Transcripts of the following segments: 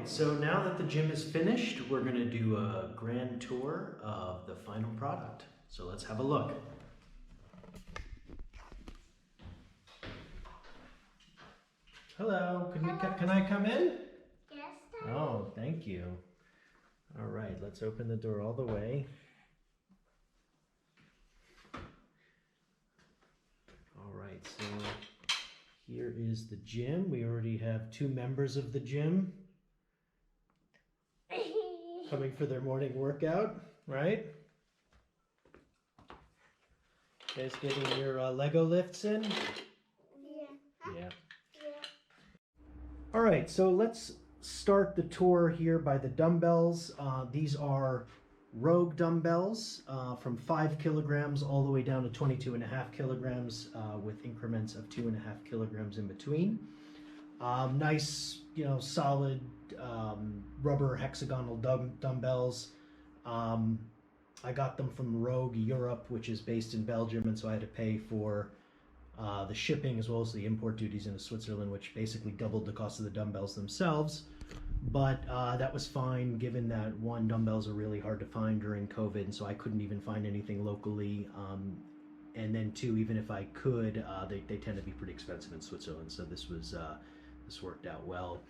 So now that the gym is finished, we're going to do a grand tour of the final product. So let's have a look. Hello, can I come in? Yes, Dad. Oh, thank you. All right, let's open the door all the way. All right, so here is the gym. We already have 2 members of the gym coming for their morning workout, right? You guys getting your Lego lifts in? Yeah. Yeah. All right, so let's start the tour here by the dumbbells. These are Rogue dumbbells from 5 kilograms all the way down to 22.5 kilograms with increments of 2.5 kilograms in between. Nice, solid rubber hexagonal dumbbells. I got them from Rogue Europe, which is based in Belgium, and so I had to pay for the shipping as well as the import duties into Switzerland, which basically doubled the cost of the dumbbells themselves. But that was fine, given that 1, dumbbells are really hard to find during COVID, and so I couldn't even find anything locally. And then 2, even if I could, they tend to be pretty expensive in Switzerland, so this worked out well.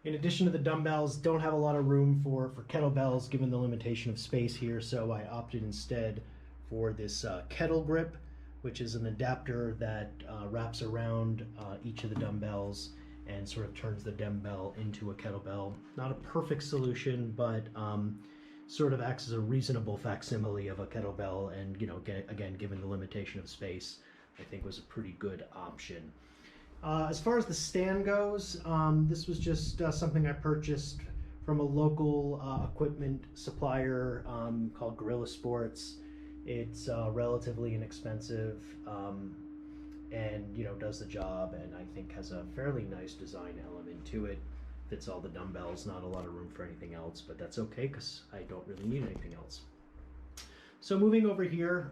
In addition to the dumbbells, don't have a lot of room for kettlebells given the limitation of space here, so I opted instead for this kettle grip, which is an adapter that wraps around each of the dumbbells and sort of turns the dumbbell into a kettlebell. Not a perfect solution, but sort of acts as a reasonable facsimile of a kettlebell, and again, given the limitation of space, I think was a pretty good option. As far as the stand goes, this was just something I purchased from a local equipment supplier called Gorilla Sports. It's relatively inexpensive and does the job, and I think has a fairly nice design element to it. Fits all the dumbbells, not a lot of room for anything else, but that's okay because I don't really need anything else. So moving over here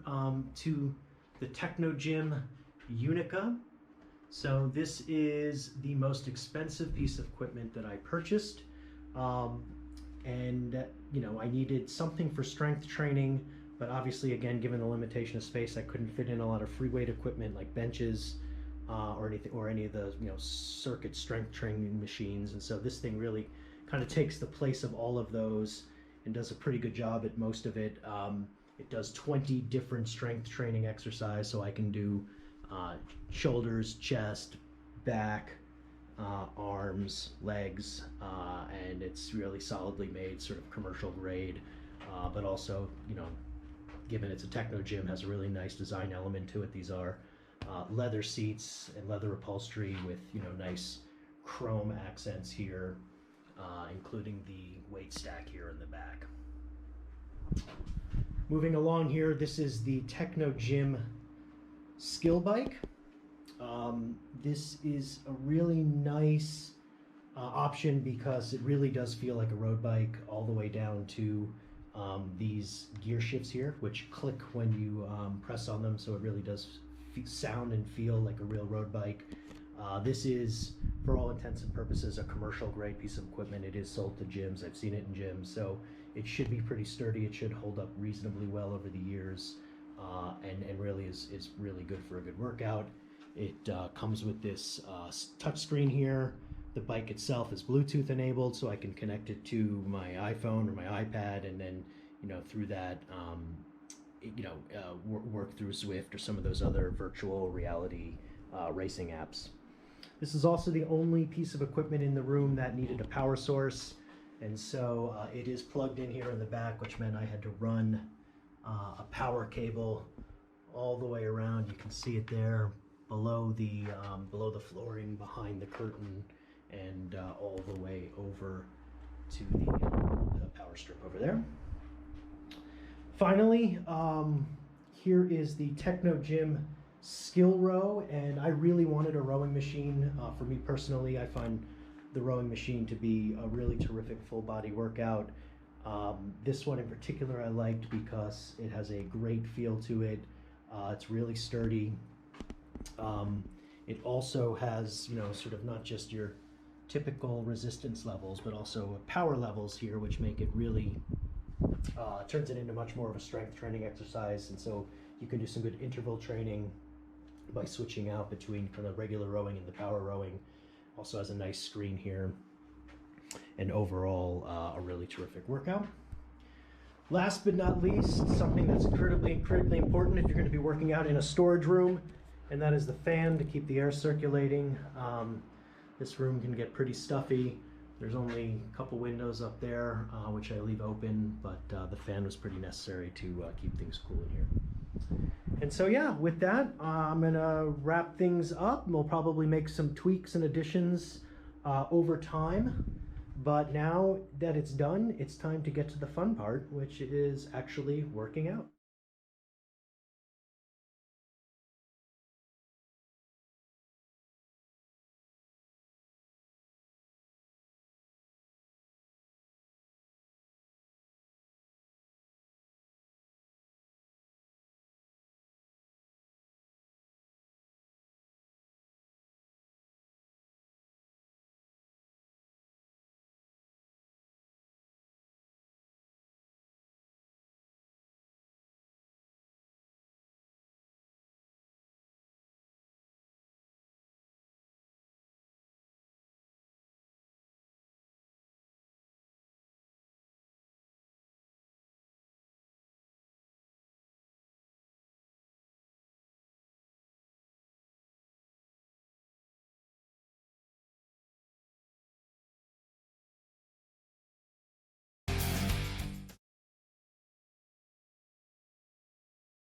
to the Technogym Unica. So this is the most expensive piece of equipment that I purchased, and I needed something for strength training, but obviously, again, given the limitation of space, I couldn't fit in a lot of free weight equipment like benches or any of the circuit strength training machines, and so this thing really kind of takes the place of all of those and does a pretty good job at most of it. It does 20 different strength training exercises, so I can do shoulders, chest, back, arms, legs, and it's really solidly made, sort of commercial grade, but also, given it's a Technogym, has a really nice design element to it. These are leather seats and leather upholstery with nice chrome accents here, including the weight stack here in the back. Moving along here, this is the Technogym Skill Bike. This is a really nice option because it really does feel like a road bike all the way down to these gear shifts here, which click when you press on them, so it really does sound and feel like a real road bike. This is, for all intents and purposes, a commercial grade piece of equipment. It is sold to gyms. I've seen it in gyms, so it should be pretty sturdy. It should hold up reasonably well over the years, and really is really good for a good workout. It comes with this touch screen here. The bike itself is Bluetooth enabled, so I can connect it to my iPhone or my iPad, and then through that work through Zwift or some of those other virtual reality racing apps. This is also the only piece of equipment in the room that needed a power source, and so it is plugged in here in the back, which meant I had to run a power cable all the way around. You can see it there below the flooring, behind the curtain, and all the way over to the power strip over there. Finally, here is the Technogym Skill Row, and I really wanted a rowing machine. For me personally, I find the rowing machine to be a really terrific full body workout. This one in particular I liked because it has a great feel to it. It's really sturdy. It also has, sort of not just your typical resistance levels, but also power levels here, which make it really, turns it into much more of a strength training exercise. And so you can do some good interval training by switching out between kind of regular rowing and the power rowing. Also has a nice screen here, and overall a really terrific workout. Last but not least, something that's critically important if you're going to be working out in a storage room, and that is the fan to keep the air circulating. This room can get pretty stuffy. There's only a couple windows up there, which I leave open, but the fan was pretty necessary to keep things cool in here. And so yeah, with that, I'm gonna wrap things up. We'll probably make some tweaks and additions over time. But now that it's done, it's time to get to the fun part, which is actually working out.